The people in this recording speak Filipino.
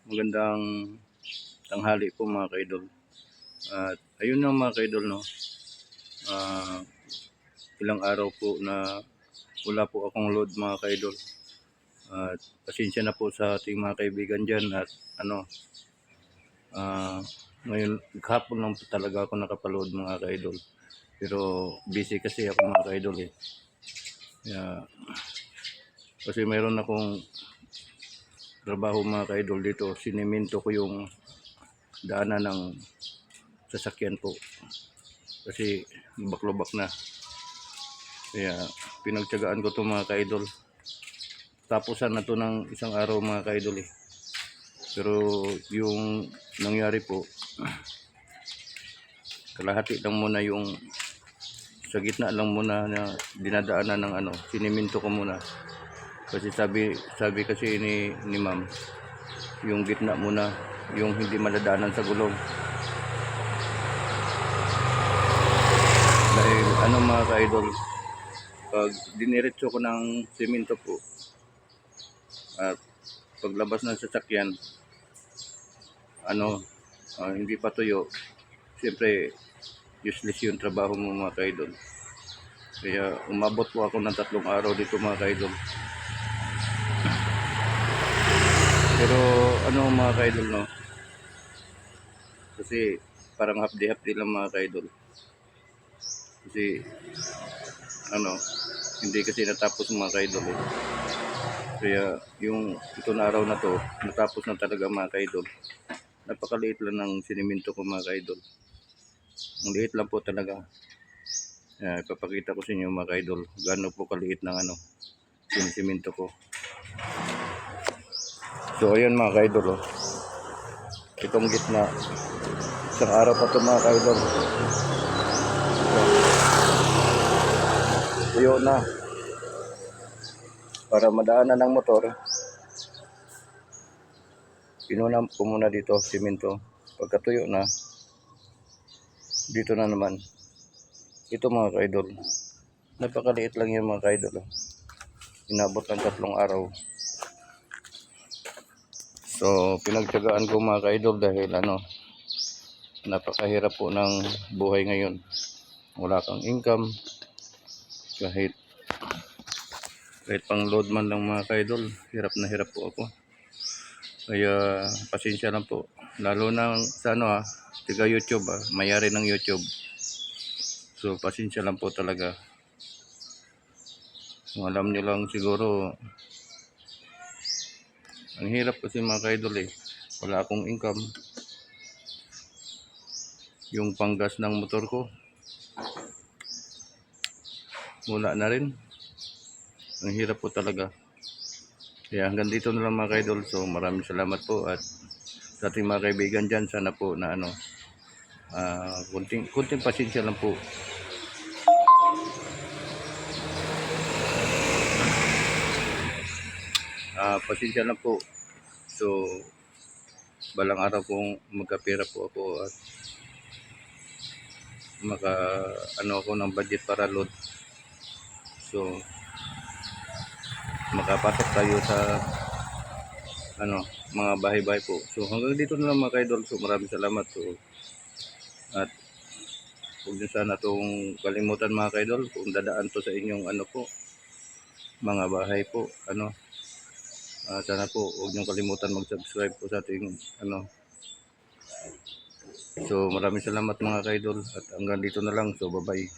Magandang tanghali po mga kaidol. At ayun na mga kaidol, no. Ah, Ilang araw po na wala po akong load mga kaidol. At pasensya na po sa ating mga kaibigan diyan at ano, ah, ngayon kahapon lang po talaga ako nakapaload mga kaidol. Pero busy kasi ako mga kaidol eh. Kaya, kasi mayroon akong trabaho mga kaidol dito. Siniminto ko yung daanan ng sasakyan po. Kasi lubak-lubak na. Kaya pinagtiyagaan ko to mga kaidol. Tapusan na to ng isang araw mga kaidol eh. Pero yung nangyari po, kalahati lang muna yung sa gitna lang muna na dinadaanan ng ano, siniminto ko muna. Kasi sabi kasi ni ma'am, yung gitna muna, yung hindi maladaanan sa gulong. Dahil ano mga kaidol, pag diniretso ko ng siminto po at paglabas ng sasakyan, hindi pa tuyo, siyempre useless yung trabaho mo mga kaidol. Kaya umabot po ako ng 3 araw dito mga kaidol. Pero ano mga kaidol, no, kasi parang half day lang mga kaidol. Kasi hindi kasi natapos mga kaidol eh. Kaya yung ito na araw na to, natapos na talaga mga kaidol. Napakaliit lang ng siniminto ko mga kaidol. Ang liit lang po talaga. Ipapakita ko sa inyo mga kaidol gaano po kaliit ng sinisiminto ko. So ayan mga kaidol, oh. Itong gitna, isang araw pa to mga kaidol. So, tuyo na para madaanan ng motor. Pinuna ko muna dito siminto. Pagkatuyo na, dito na naman. Ito mga kaidol, napakaliit lang yan mga kaidol, oh. Inabot ng 3 araw. So pinagtiyagaan ko mga kaidol dahil napakahirap po ng buhay ngayon. Wala kang income, kahit pang load man lang mga kaidol, hirap na hirap po ako. Kaya pasensya lang po, lalo na sa tiga YouTube, mayari ng YouTube. So pasensya lang po talaga. Kung alam nyo lang siguro, ang hirap kasi mga kaidol eh. Wala akong income. Yung panggas ng motor ko, wala na rin. Ang hirap po talaga. Kaya hanggang dito na lang mga kaidol. So maraming salamat po at sa ating mga kaibigan dyan, sana po na kunting pasensya lang po. Pasensya lang po. So balang araw kung magkapera po ako at ako ng budget para load. So makapasok tayo sa mga bahay-bahay po. So hanggang dito na lang mga kaidol. So maraming salamat. So at huwag nyo sana itong kalimutan mga kaidol kung dadaan to sa inyong mga bahay po. Sana po huwag nyo kalimutan mag-subscribe po sa ating So maraming salamat mga kaidol at hanggang dito na lang. So bye bye.